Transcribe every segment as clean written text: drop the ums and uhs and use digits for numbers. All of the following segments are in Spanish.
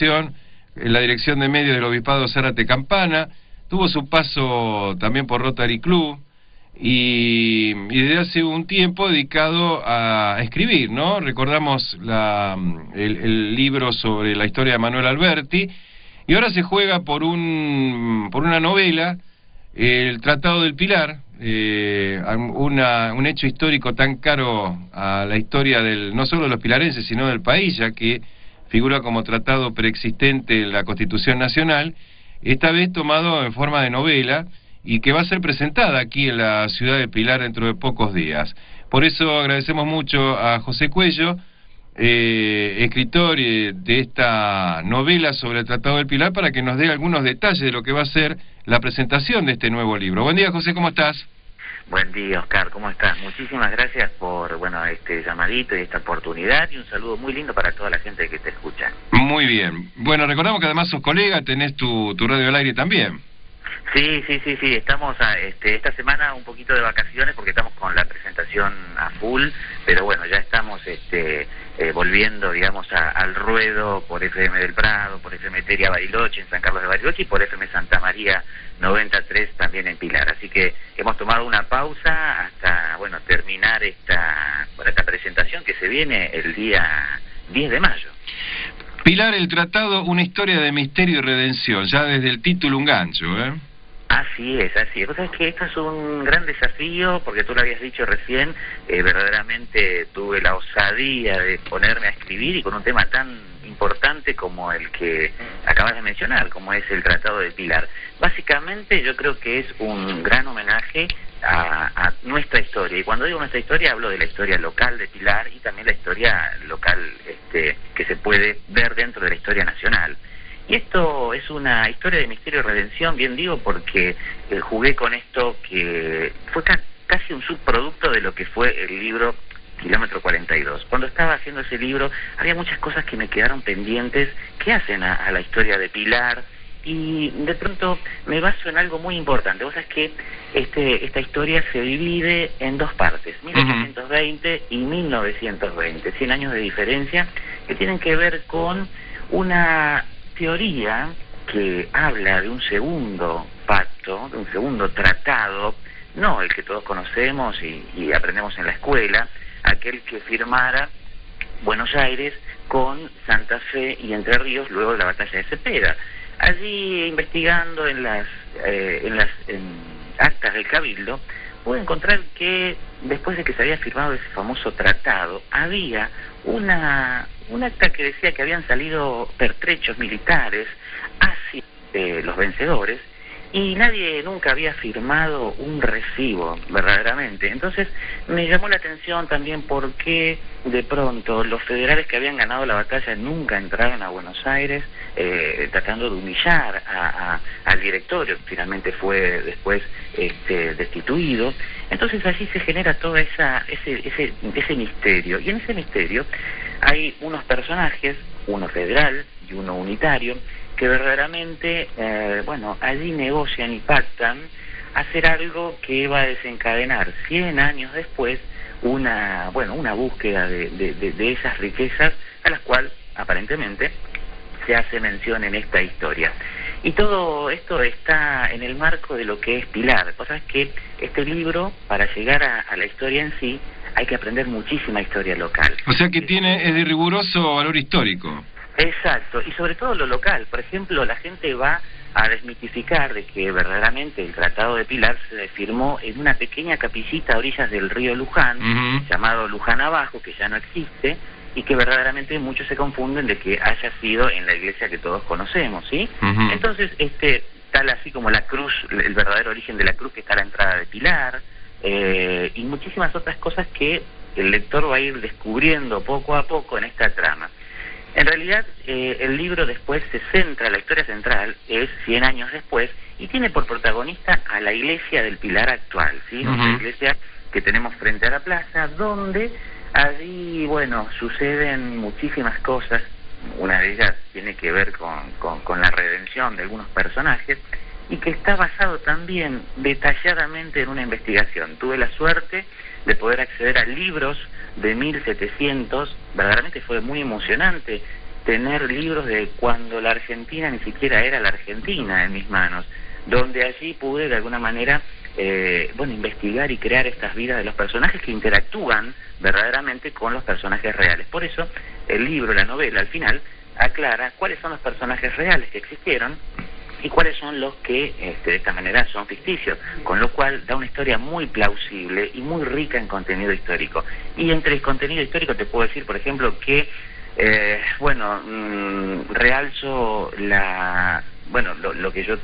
en la dirección de medios del Obispado Zárate Campana, tuvo su paso también por Rotary Club y desde hace un tiempo dedicado a escribir, ¿no? Recordamos el libro sobre la historia de Manuel Alberti y ahora se juega por una novela, el Tratado del Pilar, un hecho histórico tan caro a la historia no solo de los pilarenses, sino del país, ya que figura como tratado preexistente en la Constitución Nacional, esta vez tomado en forma de novela y que va a ser presentada aquí en la ciudad de Pilar dentro de pocos días. Por eso agradecemos mucho a José Cuello, escritor de esta novela sobre el Tratado del Pilar, para que nos dé algunos detalles de lo que va a ser la presentación de este nuevo libro. Buen día, José, ¿cómo estás? Buen día, Oscar, ¿cómo estás? Muchísimas gracias por, este llamadito y esta oportunidad, y un saludo muy lindo para toda la gente que te escucha. Muy bien. Bueno, recordamos que además sos colega, tenés tu radio al aire también. Sí, estamos esta semana un poquito de vacaciones porque estamos con la presentación a full, pero bueno, ya estamos volviendo, digamos, al ruedo por FM del Prado, por FM Teria Bariloche en San Carlos de Bariloche y por FM Santa María 93 también en Pilar. Así que hemos tomado una pausa hasta, bueno, terminar esta presentación que se viene el día 10 de mayo. Pilar, el tratado, una historia de misterio y redención, ya desde el título un gancho, ¿eh? Así es. Vos sabés que esto es un gran desafío, porque tú lo habías dicho recién, verdaderamente tuve la osadía de ponerme a escribir y con un tema tan importante como el que acabas de mencionar, como es el Tratado de Pilar. Básicamente yo creo que es un gran homenaje a nuestra historia, y cuando digo nuestra historia hablo de la historia local de Pilar y también la historia local que se puede ver dentro de la historia nacional. Y esto es una historia de misterio y redención, bien digo, porque jugué con esto que fue casi un subproducto de lo que fue el libro Kilómetro 42. Cuando estaba haciendo ese libro había muchas cosas que me quedaron pendientes que hacen a la historia de Pilar, y de pronto me baso en algo muy importante. Vos sabés que esta historia se divide en dos partes, 1820 y 1920, 100 años de diferencia, que tienen que ver con una teoría que habla de un segundo pacto, de un segundo tratado, no el que todos conocemos y aprendemos en la escuela, aquel que firmara Buenos Aires con Santa Fe y Entre Ríos luego de la batalla de Cepeda. Allí, investigando en actas del Cabildo, pude encontrar que después de que se había firmado ese famoso tratado, había un acta que decía que habían salido pertrechos militares hacia los vencedores, y nadie nunca había firmado un recibo, verdaderamente. Entonces me llamó la atención también por qué de pronto los federales que habían ganado la batalla nunca entraron a Buenos Aires, tratando de humillar al directorio, que finalmente fue después destituido. Entonces allí se genera todo ese misterio, y en ese misterio hay unos personajes, uno federal y uno unitario, que verdaderamente, allí negocian y pactan hacer algo que va a desencadenar 100 años después una búsqueda de esas riquezas a las cuales aparentemente se hace mención en esta historia. Y todo esto está en el marco de lo que es Pilar. Vos sabés que este libro, para llegar a la historia en sí, hay que aprender muchísima historia local. O sea que es de riguroso valor histórico. Exacto, y sobre todo lo local. Por ejemplo, la gente va a desmitificar de que verdaderamente el Tratado de Pilar se firmó en una pequeña capillita a orillas del río Luján, llamado Luján Abajo, que ya no existe, y que verdaderamente muchos se confunden de que haya sido en la iglesia que todos conocemos, ¿sí? Entonces, tal así como la cruz, el verdadero origen de la cruz, que está a la entrada de Pilar, y muchísimas otras cosas que el lector va a ir descubriendo poco a poco en esta trama. En realidad, el libro después se centra, la historia central es 100 años después, y tiene por protagonista a la iglesia del Pilar actual, ¿sí? La iglesia que tenemos frente a la plaza, donde allí, suceden muchísimas cosas. Una de ellas tiene que ver con la redención de algunos personajes, y que está basado también detalladamente en una investigación. Tuve la suerte de poder acceder a libros de 1700, verdaderamente fue muy emocionante tener libros de cuando la Argentina ni siquiera era la Argentina en mis manos, donde allí pude de alguna manera investigar y crear estas vidas de los personajes que interactúan verdaderamente con los personajes reales. Por eso el libro, la novela, al final aclara cuáles son los personajes reales que existieron y cuáles son los que de esta manera son ficticios, con lo cual da una historia muy plausible y muy rica en contenido histórico. Y entre el contenido histórico te puedo decir, por ejemplo, que realzo lo que yo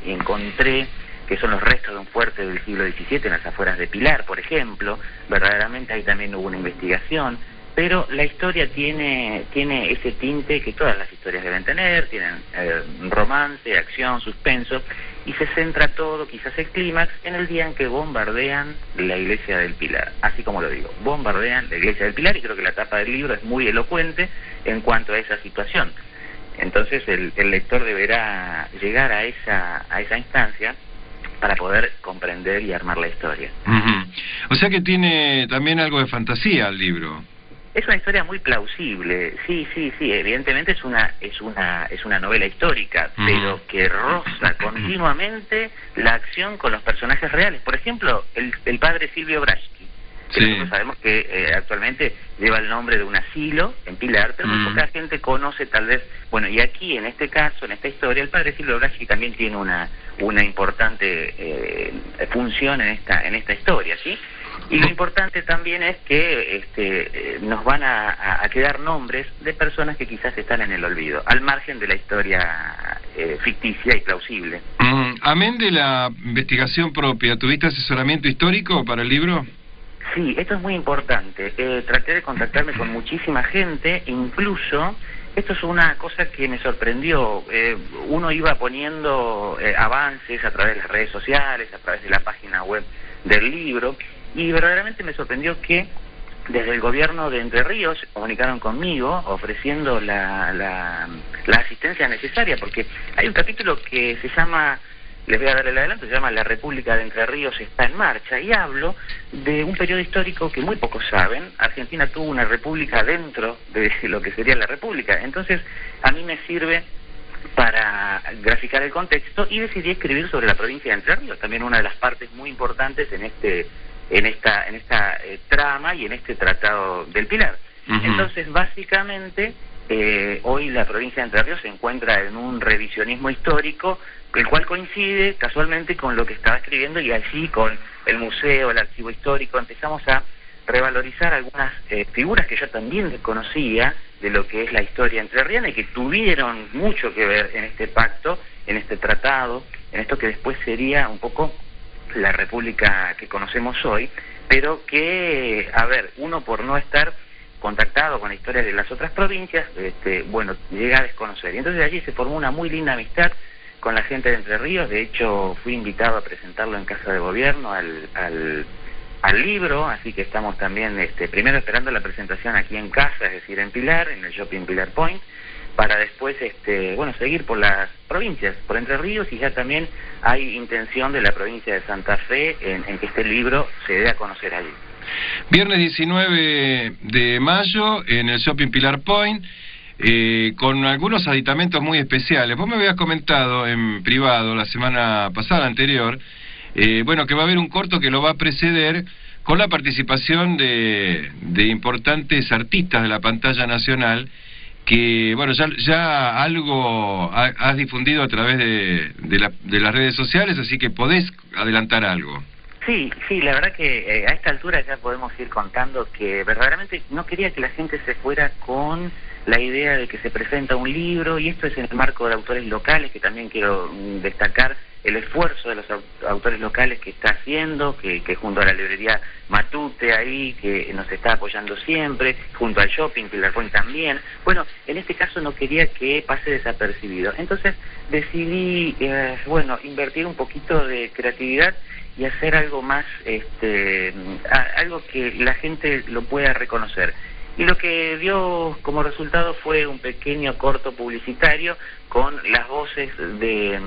encontré, que son los restos de un fuerte del siglo XVII en las afueras de Pilar, por ejemplo. Verdaderamente ahí también hubo una investigación, pero la historia tiene ese tinte que todas las historias deben tener, tienen romance, acción, suspenso, y se centra todo, quizás el clímax, en el día en que bombardean la iglesia del Pilar, así como lo digo, bombardean la iglesia del Pilar, y creo que la tapa del libro es muy elocuente en cuanto a esa situación. Entonces el lector deberá llegar a esa instancia para poder comprender y armar la historia. O sea que tiene también algo de fantasía el libro. Es una historia muy plausible, sí, evidentemente es una novela histórica, pero que roza continuamente la acción con los personajes reales. Por ejemplo, el padre Silvio Braschi, que nosotros sabemos que actualmente lleva el nombre de un asilo en Pilar, pero muy poca gente conoce tal vez, y aquí en este caso, en esta historia, el padre Silvio Braschi también tiene una importante función en esta historia, ¿sí? Y lo importante también es que nos van a quedar nombres de personas que quizás están en el olvido, al margen de la historia ficticia y plausible. Amén de la investigación propia, ¿tuviste asesoramiento histórico para el libro? Sí, esto es muy importante. Traté de contactarme con muchísima gente, incluso, esto es una cosa que me sorprendió, uno iba poniendo avances a través de las redes sociales, a través de la página web del libro, y verdaderamente me sorprendió que desde el gobierno de Entre Ríos se comunicaron conmigo ofreciendo la asistencia necesaria, porque hay un capítulo que se llama, les voy a dar el adelanto, se llama La República de Entre Ríos está en marcha, y hablo de un periodo histórico que muy pocos saben. Argentina tuvo una república dentro de lo que sería la república, entonces a mí me sirve para graficar el contexto, y decidí escribir sobre la provincia de Entre Ríos, también una de las partes muy importantes en esta trama y en este tratado del Pilar. Entonces, básicamente, hoy la provincia de Entre Ríos se encuentra en un revisionismo histórico, el cual coincide casualmente con lo que estaba escribiendo, y allí con el museo, el archivo histórico, empezamos a revalorizar algunas figuras que yo también desconocía de lo que es la historia entrerriana y que tuvieron mucho que ver en este pacto, en este tratado, en esto que después sería un poco la república que conocemos hoy, pero que, uno por no estar contactado con la historia de las otras provincias, llega a desconocer. Y entonces allí se formó una muy linda amistad con la gente de Entre Ríos. De hecho, fui invitado a presentarlo en Casa de Gobierno al libro, así que estamos también primero esperando la presentación aquí en casa, es decir, en Pilar, en el Shopping Pilar Point, para después seguir por las provincias, por Entre Ríos, y ya también hay intención de la provincia de Santa Fe en que este libro se dé a conocer allí. Viernes 19 de mayo en el Shopping Pilar Point, con algunos aditamentos muy especiales. Vos me habías comentado en privado la semana pasada, anterior, que va a haber un corto que lo va a preceder con la participación de importantes artistas de la pantalla nacional, que ya algo has difundido a través de las redes sociales, así que podés adelantar algo. Sí, la verdad que a esta altura ya podemos ir contando que verdaderamente no quería que la gente se fuera con la idea de que se presenta un libro, y esto es en el marco de autores locales, que también quiero destacar el esfuerzo de los autores locales que está haciendo, que junto a la librería Matute ahí, que nos está apoyando siempre, junto al Shopping Pilar Point también. Bueno, en este caso no quería que pase desapercibido. Entonces decidí, invertir un poquito de creatividad y hacer algo más, algo que la gente lo pueda reconocer. Y lo que dio como resultado fue un pequeño corto publicitario con las voces de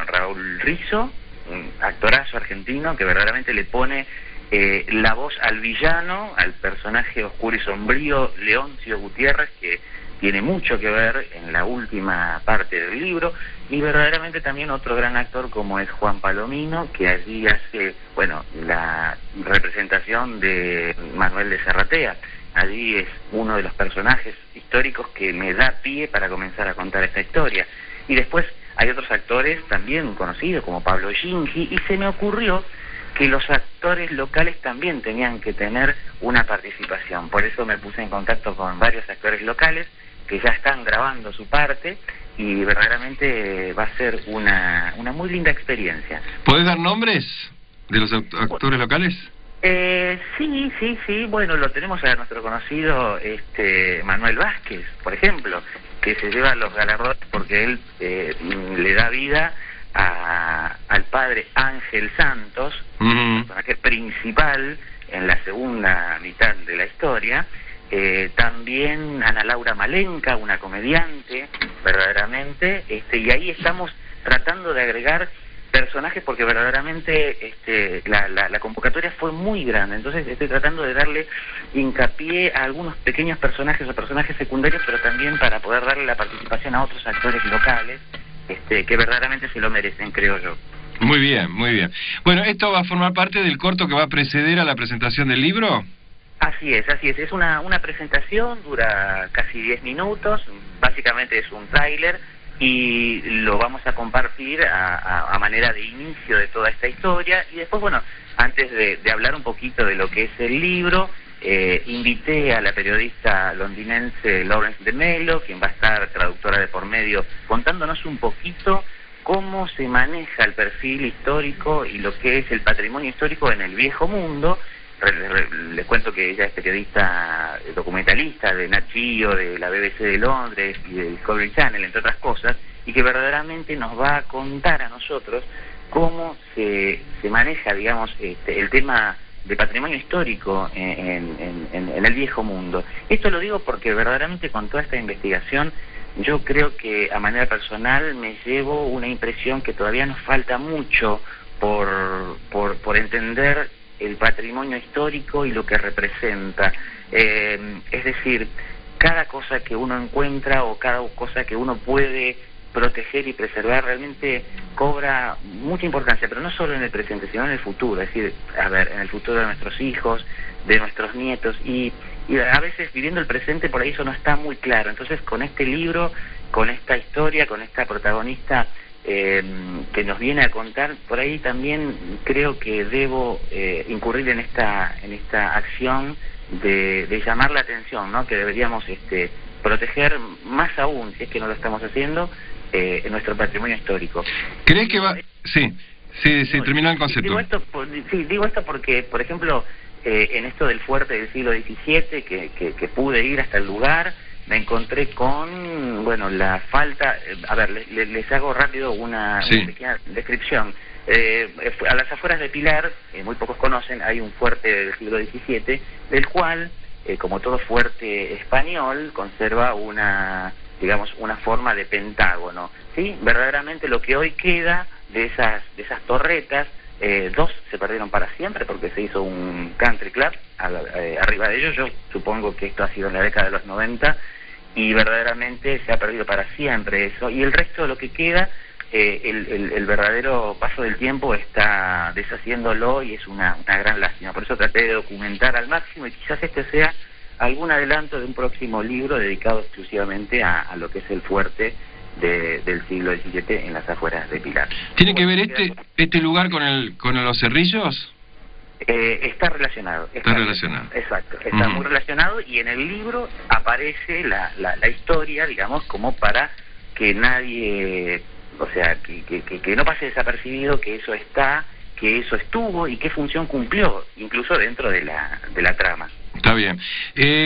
Raúl Rizzo, un actorazo argentino que verdaderamente le pone la voz al villano, al personaje oscuro y sombrío Leoncio Gutiérrez, que tiene mucho que ver en la última parte del libro, y verdaderamente también otro gran actor como es Juan Palomino, que allí hace, bueno, la representación de Manuel de Serratea. Allí es uno de los personajes históricos que me da pie para comenzar a contar esta historia. Y después hay otros actores también conocidos como Pablo Gingi, y se me ocurrió que los actores locales también tenían que tener una participación. Por eso me puse en contacto con varios actores locales que ya están grabando su parte, y verdaderamente va a ser una muy linda experiencia. ¿Podés dar nombres de los actores locales? Sí, bueno, lo tenemos a nuestro conocido Manuel Vázquez, por ejemplo, que se lleva los galardones porque él le da vida al padre Ángel Santos, personaje principal en la segunda mitad de la historia. También Ana Laura Malenka, una comediante, verdaderamente, y ahí estamos tratando de agregar personajes porque verdaderamente la convocatoria fue muy grande, entonces estoy tratando de darle hincapié a algunos pequeños personajes o personajes secundarios, pero también para poder darle la participación a otros actores locales que verdaderamente se lo merecen, creo yo. Muy bien, muy bien. Bueno, ¿esto va a formar parte del corto que va a preceder a la presentación del libro? Así es, es una presentación, dura casi 10 minutos, básicamente es un tráiler, y lo vamos a compartir a manera de inicio de toda esta historia. Y después, bueno, antes de hablar un poquito de lo que es el libro, invité a la periodista londinense Lawrence de Mello, quien va a estar traductora de por medio, contándonos un poquito cómo se maneja el perfil histórico y lo que es el patrimonio histórico en el viejo mundo. Les cuento que ella es periodista documentalista de Nat Geo, de la BBC de Londres y de Discovery Channel, entre otras cosas, y que verdaderamente nos va a contar a nosotros cómo se maneja, digamos, el tema de patrimonio histórico en el viejo mundo. Esto lo digo porque verdaderamente con toda esta investigación yo creo que a manera personal me llevo una impresión que todavía nos falta mucho por entender el patrimonio histórico y lo que representa. Es decir, cada cosa que uno encuentra o cada cosa que uno puede proteger y preservar realmente cobra mucha importancia, pero no solo en el presente, sino en el futuro. Es decir, en el futuro de nuestros hijos, de nuestros nietos, y a veces viviendo el presente por ahí eso no está muy claro. Entonces con este libro, con esta historia, con esta protagonista que nos viene a contar, por ahí también creo que debo incurrir en esta acción de llamar la atención, ¿no? Que deberíamos proteger más aún, si es que no lo estamos haciendo, en nuestro patrimonio histórico. ¿Crees que va...? Sí, terminó el concepto. Digo esto porque, por ejemplo, en esto del fuerte del siglo XVII, que pude ir hasta el lugar, me encontré con, bueno, la falta... les hago rápido una pequeña descripción. A las afueras de Pilar, muy pocos conocen, hay un fuerte del siglo XVII, del cual, como todo fuerte español, conserva una forma de pentágono, ¿sí? Verdaderamente lo que hoy queda de esas torretas, dos se perdieron para siempre porque se hizo un country club arriba de ellos. Yo supongo que esto ha sido en la década de los 90, y verdaderamente se ha perdido para siempre eso, y el resto de lo que queda, el verdadero paso del tiempo está deshaciéndolo, y es una gran lástima. Por eso traté de documentar al máximo, y quizás este sea algún adelanto de un próximo libro dedicado exclusivamente a lo que es el fuerte del siglo XVII en las afueras de Pilar. ¿Tiene que ver este lugar con los Cerrillos? Está relacionado. Está relacionado. Exacto, está muy relacionado, y en el libro aparece la historia, digamos, como para que nadie, o sea, que no pase desapercibido que eso está, que eso estuvo y qué función cumplió, incluso dentro de la trama. Está bien.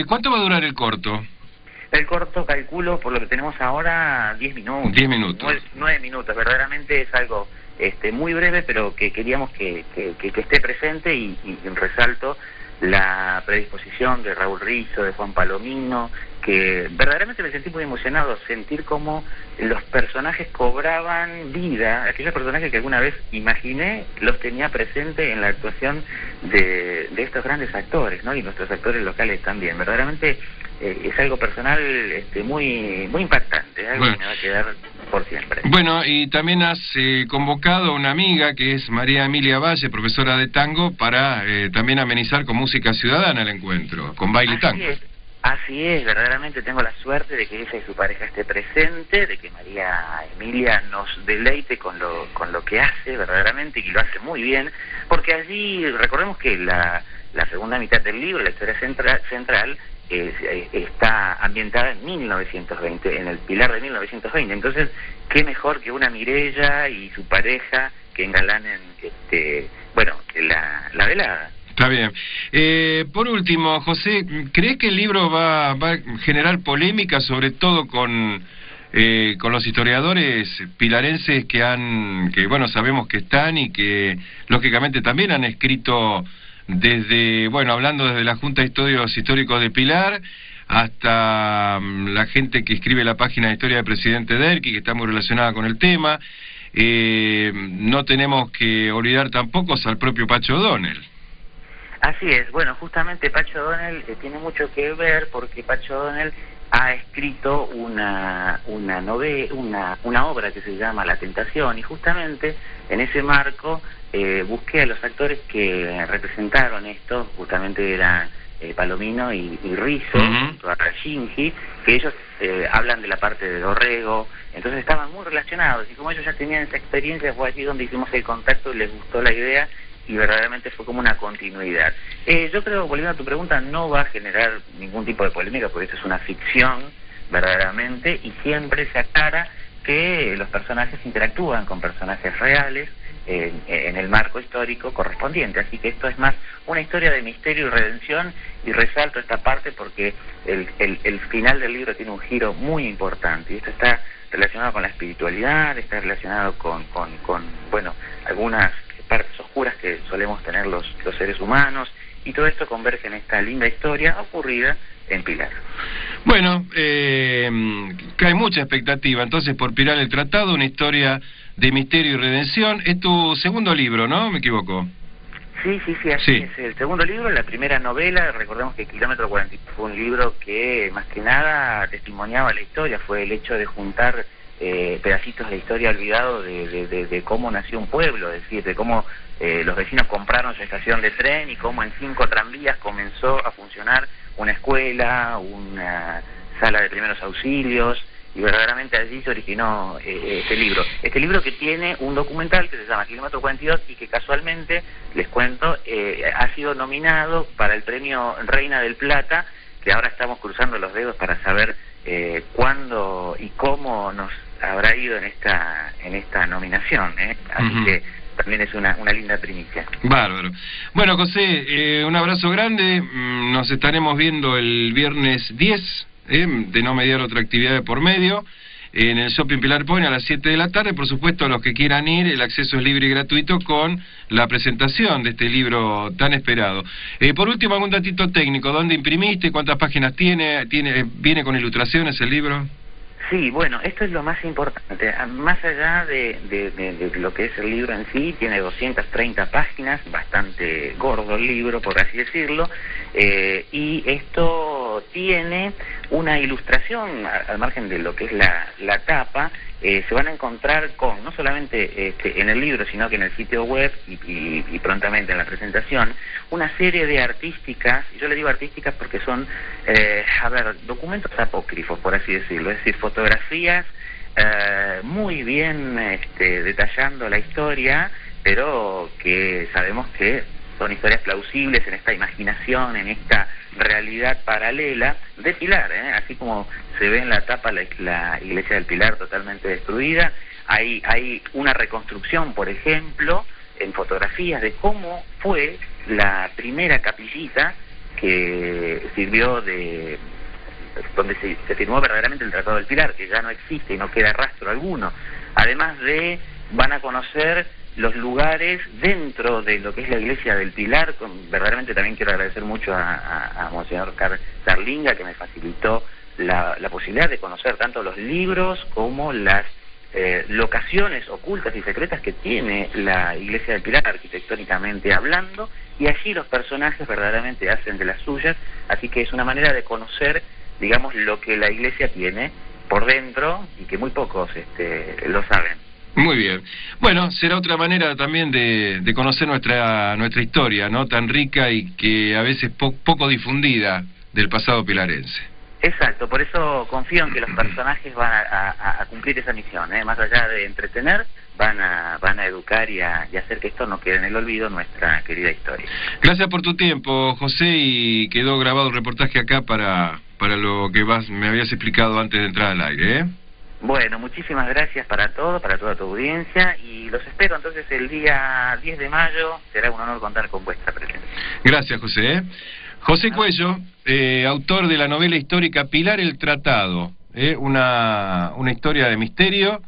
¿Cuánto va a durar el corto? El corto, calculo, por lo que tenemos ahora, 10 minutos. 10 minutos. 9 minutos, verdaderamente es algo muy breve, pero que queríamos que esté presente, y resalto la predisposición de Raúl Rizzo, de Juan Palomino, que verdaderamente me sentí muy emocionado, sentir cómo los personajes cobraban vida, aquellos personajes que alguna vez imaginé, los tenía presente en la actuación de estos grandes actores, ¿no? Y nuestros actores locales también. Verdaderamente es algo personal muy impactante, algo que me va a quedar por siempre. Bueno, y también has convocado a una amiga que es María Emilia Valle, profesora de tango, para también amenizar con música ciudadana el encuentro, con baile tango. Así es, verdaderamente tengo la suerte de que ella y su pareja esté presente, de que María Emilia nos deleite con lo que hace verdaderamente, y lo hace muy bien, porque allí, recordemos que la segunda mitad del libro, la historia central, está ambientada en 1920, en el Pilar de 1920, entonces, qué mejor que una Mireya y su pareja que engalanen, la velada. Está bien. Por último, José, ¿crees que el libro va a generar polémica, sobre todo con los historiadores pilarenses que bueno, sabemos que están y que lógicamente también han escrito hablando desde la Junta de Estudios Históricos de Pilar hasta la gente que escribe la página de historia del presidente Derqui, que está muy relacionada con el tema? No tenemos que olvidar tampoco al propio Pacho O'Donnell. Así es, bueno, justamente Pacho O'Donnell tiene mucho que ver, porque Pacho O'Donnell ha escrito una obra que se llama La Tentación, y justamente en ese marco busqué a los actores que representaron esto, justamente eran Palomino y Rizzo, junto a Shinji, que ellos hablan de la parte de Dorrego, entonces estaban muy relacionados, y como ellos ya tenían esa experiencia, fue allí donde hicimos el contacto y les gustó la idea, y verdaderamente fue como una continuidad. Yo creo, volviendo a tu pregunta, no va a generar ningún tipo de polémica, porque esto es una ficción, verdaderamente, y siempre se aclara que los personajes interactúan con personajes reales en el marco histórico correspondiente, así que esto es más una historia de misterio y redención, y resalto esta parte porque el final del libro tiene un giro muy importante, y esto está relacionado con la espiritualidad, está relacionado con algunas partes oscuras que solemos tener los seres humanos, y todo esto converge en esta linda historia ocurrida en Pilar. Bueno, cae mucha expectativa entonces por Pilar el Tratado, una historia de misterio y redención. Es tu segundo libro, ¿no? ¿Me equivoco? Sí, así es. El segundo libro, la primera novela, recordemos que Kilómetro 40 fue un libro que más que nada testimoniaba la historia, fue el hecho de juntar pedacitos de historia olvidado de cómo nació un pueblo, es decir, de cómo los vecinos compraron su estación de tren y cómo en 5 tranvías comenzó a funcionar una escuela, una sala de primeros auxilios, y verdaderamente allí se originó este libro. Este libro que tiene un documental que se llama Kilómetro 42 y que casualmente, les cuento, ha sido nominado para el premio Reina del Plata, que ahora estamos cruzando los dedos para saber cuándo y cómo nos habrá ido en esta nominación, así que también es una linda primicia. Bárbaro. Bueno, José, un abrazo grande, nos estaremos viendo el viernes 10, de no mediar otra actividad de por medio, en el Shopping Pilar Point a las 7 de la tarde, por supuesto a los que quieran ir, el acceso es libre y gratuito con la presentación de este libro tan esperado. Por último, algún datito técnico, ¿dónde imprimiste? ¿Cuántas páginas tiene? ¿Viene con ilustraciones el libro? Sí, bueno, esto es lo más importante. Más allá de lo que es el libro en sí, tiene 230 páginas, bastante gordo el libro, por así decirlo, y esto tiene una ilustración, al margen de lo que es la tapa. Se van a encontrar con, no solamente en el libro, sino que en el sitio web y prontamente en la presentación, una serie de artísticas, y yo le digo artísticas porque son, documentos apócrifos, por así decirlo, es decir, fotografías muy bien detallando la historia, pero que sabemos que son historias plausibles en esta imaginación, en esta realidad paralela de Pilar, así como se ve en la tapa la iglesia del Pilar totalmente destruida, hay una reconstrucción, por ejemplo, en fotografías de cómo fue la primera capillita que sirvió donde se firmó verdaderamente el Tratado del Pilar, que ya no existe y no queda rastro alguno. Además van a conocer los lugares dentro de lo que es la iglesia del Pilar. Verdaderamente también quiero agradecer mucho a Monseñor Carlinga, que me facilitó la posibilidad de conocer tanto los libros como las locaciones ocultas y secretas que tiene la iglesia del Pilar, arquitectónicamente hablando, y allí los personajes verdaderamente hacen de las suyas, así que es una manera de conocer, digamos, lo que la iglesia tiene por dentro y que muy pocos lo saben. Muy bien. Bueno, será otra manera también de conocer nuestra historia, ¿no? Tan rica y que a veces poco difundida del pasado pilarense. Exacto, por eso confío en que los personajes van a cumplir esa misión, más allá de entretener, van a educar y a hacer que esto no quede en el olvido, nuestra querida historia. Gracias por tu tiempo, José, y quedó grabado el reportaje acá para lo que me habías explicado antes de entrar al aire, ¿eh? Bueno, muchísimas gracias para toda tu audiencia, y los espero entonces el día 10 de mayo, será un honor contar con vuestra presencia. Gracias, José. José Cuello, autor de la novela histórica Pilar el Tratado, una historia de misterio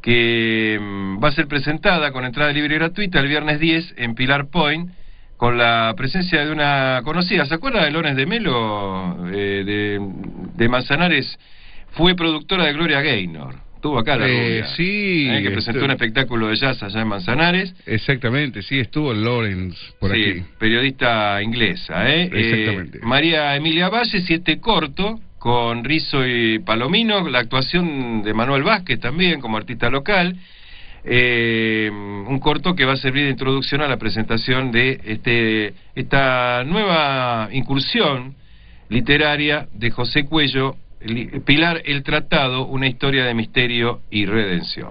que va a ser presentada con entrada libre y gratuita el viernes 10 en Pilar Point, con la presencia de una conocida. ¿Se acuerda de Lones de Melo, de Manzanares? Fue productora de Gloria Gaynor. Estuvo acá la rubia. Sí. Que presentó un espectáculo de jazz allá en Manzanares. Exactamente, sí, estuvo Lawrence por aquí. Periodista inglesa, Exactamente. María Emilia Valles, y este corto, con Rizzo y Palomino, la actuación de Manuel Vázquez también, como artista local. Un corto que va a servir de introducción a la presentación de esta nueva incursión literaria de José Cuello, Pilar el Tratado, una historia de misterio y redención.